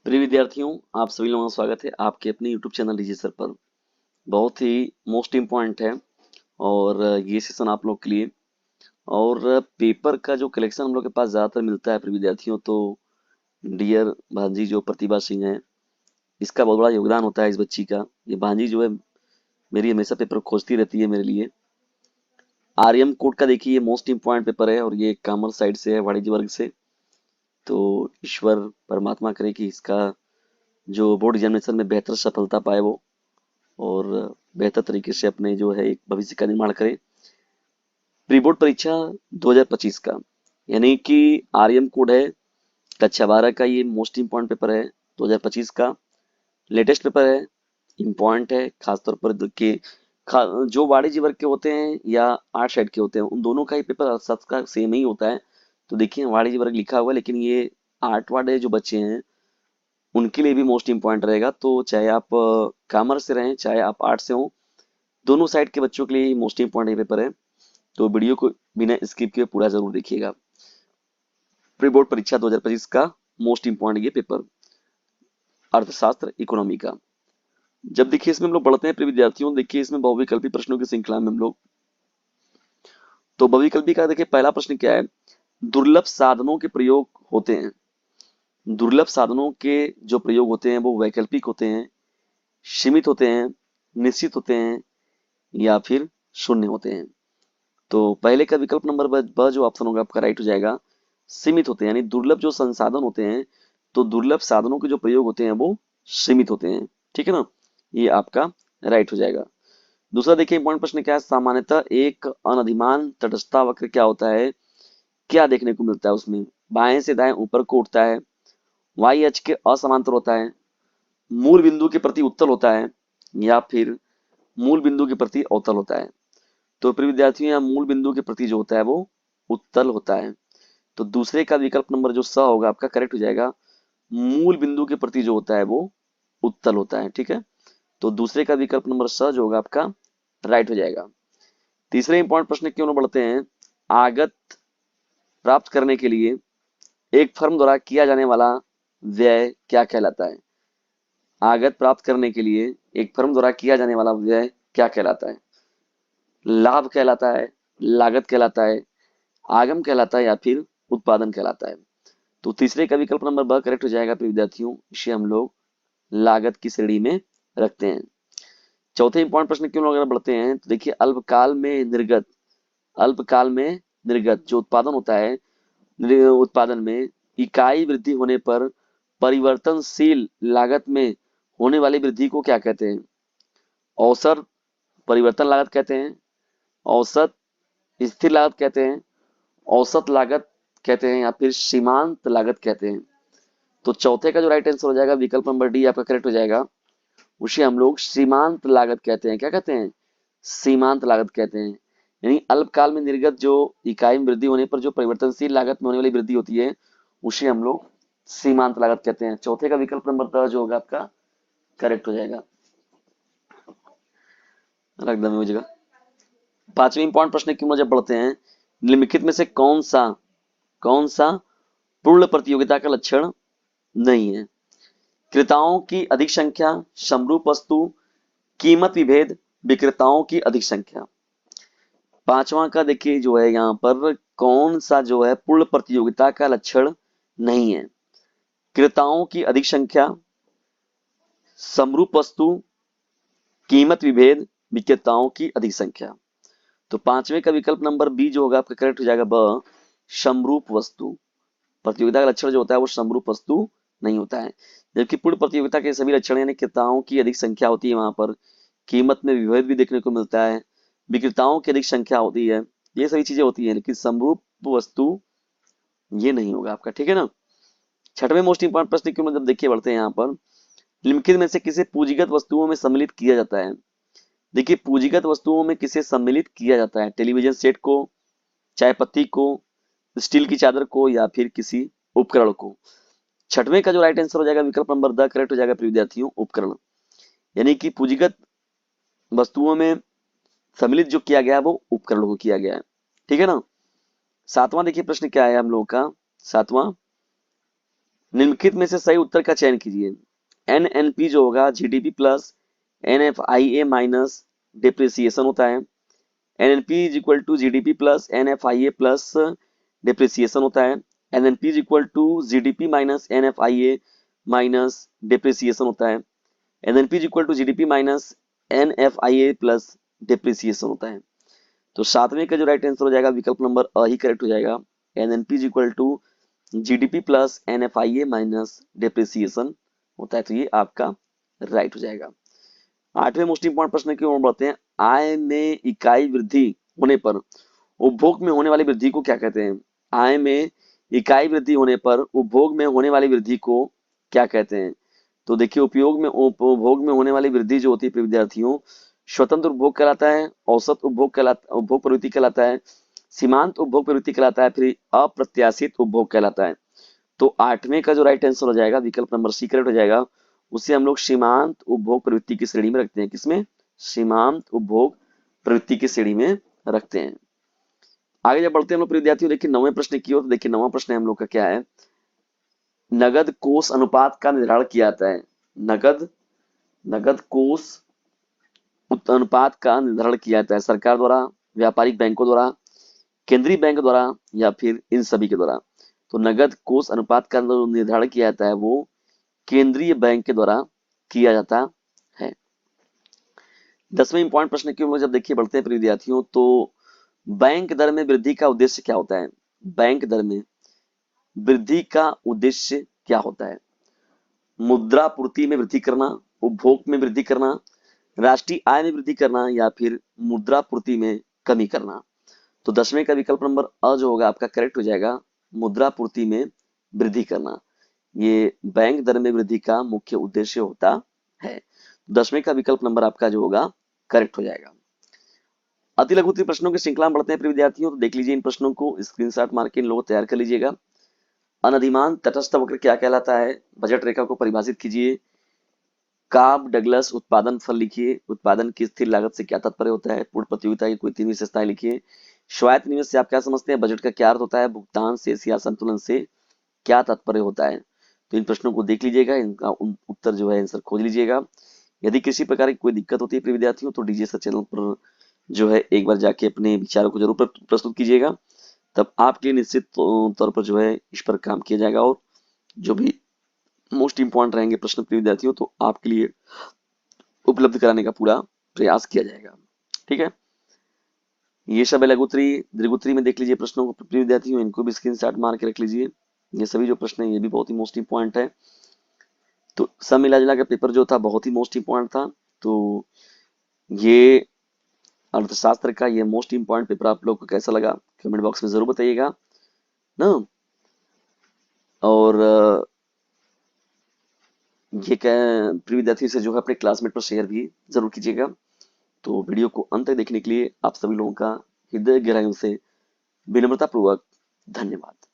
प्रिय विद्यार्थियों, आप सभी लोगों का स्वागत है आपके अपने YouTube चैनल रजिस्टर पर। बहुत ही मोस्ट इम्पॉर्टेंट है और ये सेशन आप लोग के लिए। और पेपर का जो कलेक्शन हम लोग के पास ज़्यादातर मिलता है प्रिय विद्यार्थियों, तो डियर भांजी जो प्रतिभा सिंह है, इसका बहुत बड़ा योगदान होता है इस बच्ची का। ये भांजी जो है मेरी हमेशा पेपर खोजती रहती है मेरे लिए। आर्यन कोड का देखिए, ये मोस्ट इम्पॉर्टेंट पेपर है और ये कॉमर्स साइड से है, वाणिज्य वर्ग से। तो ईश्वर परमात्मा करे कि इसका जो बोर्ड एग्जामिनेशन में बेहतर सफलता पाए वो, और बेहतर तरीके से अपने जो है एक भविष्य का निर्माण करें। प्री बोर्ड परीक्षा 2025 का, यानी कि आर्यन कोड है कक्षा 12 का, ये मोस्ट इम्पॉर्टेंट पेपर है 2025 का। लेटेस्ट पेपर है, इम्पॉर्टेंट है खासतौर पर कि जो वाणिज्य वर्ग के होते हैं या आर्ट साइड के होते हैं, उन दोनों का ही पेपर सबका सेम ही होता है। तो देखिए वाणिज्य वर्ग लिखा हुआ है, लेकिन ये आर्ट वाले जो बच्चे हैं उनके लिए भी मोस्ट इम्पॉर्टेंट रहेगा। तो चाहे आप कॉमर्स से रहें चाहे आप आर्ट से हो, दोनों साइड के बच्चों के लिए मोस्ट इम्पॉर्टेंट पेपर है। तो वीडियो को बिना स्किप किए पूरा जरूर देखिएगा। प्री बोर्ड परीक्षा 2025 का मोस्ट इम्पॉर्टेंट ये पेपर, अर्थशास्त्र इकोनॉमी का। जब देखिए इसमें हम लोग पढ़ते हैं प्रिय विद्यार्थियों, देखिए इसमें बहुविकल्पी प्रश्नों की श्रृंखला में हम लोग, तो बहुविकल्पी का देखिए पहला प्रश्न क्या है। दुर्लभ साधनों के प्रयोग होते हैं। दुर्लभ साधनों के जो प्रयोग होते हैं वो वैकल्पिक होते हैं, सीमित होते हैं, निश्चित होते हैं या फिर शून्य होते हैं। तो पहले का विकल्प नंबर ब जो ऑप्शन होगा आपका राइट हो जाएगा। सीमित होते हैं, यानी दुर्लभ जो संसाधन होते हैं, तो दुर्लभ साधनों के जो प्रयोग होते हैं वो सीमित होते हैं। ठीक है ना, ये आपका राइट हो जाएगा। दूसरा देखिए इंपॉर्टेंट प्रश्न क्या है। सामान्यतः एक अनधिमान तटस्थता वक्र क्या होता है, क्या देखने को मिलता है उसमें। बाएं से दाएं ऊपर को उठता है, वाई अक्ष के असमांतर होता है, मूल बिंदु के प्रति उत्तल होता है या फिर मूल बिंदु के प्रति अवतल होता है। तो प्रिय विद्यार्थियों, यहाँ मूल बिंदु के प्रति जो होता है वो उत्तल होता है। तो दूसरे का विकल्प नंबर जो स होगा आपका करेक्ट हो जाएगा। मूल बिंदु के प्रति जो होता है वो उत्तल होता है। ठीक है, तो दूसरे का विकल्प नंबर स जो होगा आपका राइट हो जाएगा। तीसरे इंपॉर्टेंट प्रश्न क्यों बढ़ते हैं। आगत प्राप्त करने के लिए एक फर्म द्वारा किया जाने वाला व्यय क्या कहलाता है। आगत प्राप्त करने के लिए एक फर्म द्वारा किया जाने वाला व्यय क्या कहलाता है। लाभ कहलाता है, लागत कहलाता है, आगम कहलाता है या फिर उत्पादन कहलाता है। तो तीसरे का विकल्प नंबर ब करेक्ट हो जाएगा प्रिय विद्यार्थियों। इसे हम लोग लागत की श्रेणी में रखते हैं। चौथे इंपॉर्टेंट प्रश्न क्यों लोग अगर बढ़ते हैं, तो देखिए अल्पकाल में निर्गत, अल्पकाल में निर्गत जो उत्पादन होता है, उत्पादन में इकाई वृद्धि होने पर परिवर्तनशील लागत में होने वाली वृद्धि को क्या कहते हैं। औसत परिवर्तन लागत कहते हैं, औसत स्थिर लागत कहते हैं, औसत लागत कहते हैं या फिर सीमांत लागत कहते हैं। तो चौथे का जो राइट आंसर हो जाएगा विकल्प नंबर डी आपका करेक्ट हो जाएगा। उसे हम लोग सीमांत लागत कहते हैं। क्या कहते हैं, सीमांत लागत कहते हैं। यानी अल्पकाल में निर्गत जो इकाई में वृद्धि होने पर जो परिवर्तनशील लागत में होने वाली वृद्धि होती है उसे हम लोग सीमांत लागत कहते हैं। चौथे का विकल्प नंबर द जो होगा आपका करेक्ट हो जाएगा। रख दो जगह। पांचवें इंपॉर्टेंट प्रश्न क्यों जब बढ़ते हैं। निम्नलिखित में से कौन सा पूर्ण प्रतियोगिता का लक्षण नहीं है। क्रेताओं की अधिक संख्या, समरूप वस्तु, कीमत विभेद, विक्रेताओं की अधिक संख्या। पांचवा का देखिए जो है यहाँ पर कौन सा जो है पूर्ण प्रतियोगिता का लक्षण नहीं है। क्रेताओं की अधिक संख्या, समरूप वस्तु, कीमत विभेद, विक्रेताओं की अधिक संख्या। तो पांचवे का विकल्प नंबर बी जो होगा आपका करेक्ट हो जाएगा ब, समरूप वस्तु। प्रतियोगिता का लक्षण जो होता है वो समरूप वस्तु नहीं होता है, जबकि पूर्ण प्रतियोगिता के सभी लक्षण यानी क्रेताओं की अधिक संख्या होती है, वहां पर कीमत में विभेद भी देखने को मिलता है, विक्रेताओं की अधिक संख्या होती है, ये सभी चीजें होती है, लेकिन समरूप वस्तु ये नहीं होगा आपका। ठीक है ना। छठवें मोस्ट इंपॉर्टेंट प्रश्न क्यों जब देखिए बढ़ते हैं यहाँ पर। निम्नलिखित में से किसे पूंजीगत वस्तुओं में सम्मिलित किया जाता है। देखिए पूंजीगत वस्तुओं में किसे सम्मिलित किया जाता है। टेलीविजन सेट को, चाय पत्ती को, स्टील की चादर को या फिर किसी उपकरण को। छठवें का जो राइट आंसर हो जाएगा विकल्प नंबर द करेक्ट हो जाएगा विद्यार्थियों, उपकरण। यानी कि पूंजीगत वस्तुओं में सम्मिलित जो किया गया है वो उपकरण को किया गया है। ठीक है ना। सातवां देखिए प्रश्न क्या है हम लोगों का। सातवां, निम्नलिखित में से सही उत्तर का चयन कीजिए। एनएनपी जो होगा GDP plus NFIA minus depreciation होता है। NNP is equal to GDP plus NFIA plus depreciation होता है। NNP is equal to GDP minus NFIA minus depreciation होता है। NNP is equal to GDP minus NFIA plus depreciation होता है। तो सातवें का जो राइट आंसर हो जाएगा विकल्प नंबर अ ही करेक्ट हो जाएगा। NNP is equal to GDP plus NFIA minus depreciation होता है। तो ये आपका राइट हो जाएगा। आठवें मोस्ट इंपॉर्टेंट प्रश्न की ओर बढ़ते हैं। आय में इकाई वृद्धि होने पर उपभोग में होने वाली वृद्धि को क्या कहते हैं? आय में इकाई वृद्धि होने पर उपभोग में होने वाली वृद्धि को क्या कहते हैं? तो देखिए, उपभोग में होने वाली वृद्धि जो होती है विद्यार्थियों, स्वतंत्र उपभोग कहलाता है, औसत उपभोग कहलाता, उपभोग प्रवृत्ति कहलाता है, सीमांत उपभोग प्रवृत्ति कहलाता है, फिर अप्रत्याशित उपभोग कहलाता है। तो आठवें का जो राइट आंसर हो जाएगा विकल्प नंबर सी करेक्ट हो जाएगा। उसे हम लोग सीमांत उपभोग प्रवृत्ति की श्रेणी में रखते हैं। किसमें? सीमांत उपभोग प्रवृत्ति की श्रेणी में रखते हैं। आगे जब बढ़ते हैं हम लोग विद्यार्थियों, देखिए नौवें प्रश्न की ओर। तो देखिए नौवां प्रश्न हम लोग का क्या है? नगद कोष अनुपात का निर्धारण किया जाता है। नगद नगद कोष अनुपात का निर्धारण किया जाता है सरकार द्वारा, व्यापारिक बैंकों द्वारा, केंद्रीय बैंक द्वारा, या फिर इन सभी के द्वारा। तो नगद कोष अनुपात का निर्धारण किया जाता है वो केंद्रीय बैंक के द्वारा किया जाता है। 10वें इंपॉर्टेंट प्रश्न की ओर जब देखिए बढ़ते हैं विद्यार्थियों, तो बैंक दर में वृद्धि का उद्देश्य क्या होता है? बैंक दर में वृद्धि का उद्देश्य क्या होता है? मुद्रा पूर्ति में वृद्धि करना, उपभोग में वृद्धि करना, राष्ट्रीय आय में वृद्धि करना, या फिर मुद्रा पूर्ति में कमी करना। तो 10वें का विकल्प नंबर अ जो होगा आपका करेक्ट हो जाएगा। मुद्रा पूर्ति में वृद्धि करना ये बैंक दर में वृद्धि का मुख्य उद्देश्य होता है। 10वें का विकल्प नंबर आपका जो होगा करेक्ट हो जाएगा। अति लघु उत्तरीय प्रश्नों की श्रृंखला में बढ़ते हैं प्रिय विद्यार्थियों। तो देख लीजिए इन प्रश्नों को, स्क्रीनशॉट मार के इन लोगों को तैयार कर लीजिएगा। अनधिमान तटस्थ वक्र क्या कहलाता है? बजट रेखा को परिभाषित कीजिए। काब डगलस उत्पादन फल लिखिए। उत्पादन की स्थिर लागत से क्या तात्पर्य होता है? पूर्ण प्रतियोगिता की कोई 3 विशेषताएं लिखिए। स्वायत्त निवेश से आप क्या समझते हैं? बजट का क्या अर्थ होता है? भुगतान से या संतुलन से क्या तात्पर्य होता है? तो इन प्रश्नों को देख लीजिएगा, इनका उत्तर जो है आंसर खोज लीजिएगा। यदि किसी प्रकार की कोई दिक्कत होती है प्रिय विद्यार्थियों, तो डीजे सर चैनल पर जो है एक बार जाके अपने विचारों को जरूर प्रस्तुत कीजिएगा। तब आपके लिए निश्चित तौर पर जो है इस पर काम किया जाएगा, और जो भी मोस्ट इंपॉर्टेंट रहेंगे प्रश्न प्रिय विद्यार्थियों, तो आपके लिए उपलब्ध कराने का पूरा प्रयास किया जाएगा। ठीक है, ये सब है लघुत्तरी। दीर्घोत्तरी में देख लीजिए प्रश्नों को प्रिय विद्यार्थियों, इनको भी स्क्रीनशॉट मार के रख लीजिए। ये सभी जो प्रश्न है ये भी बहुत ही मोस्ट इंपॉर्टेंट है। तो सब मिला जुला के पेपर जो था बहुत ही मोस्ट इंपॉर्टेंट था। तो ये अर्थशास्त्र का ये मोस्ट इंपॉर्टेंट पेपर आप लोग को कैसा लगा कमेंट बॉक्स में जरूर बताइएगा ना। और ये प्रिय विद्यार्थी से जो है अपने क्लासमेट पर शेयर भी जरूर कीजिएगा। तो वीडियो को अंत तक देखने के लिए आप सभी लोगों का हृदय गहराइयों से विनम्रता पूर्वक धन्यवाद।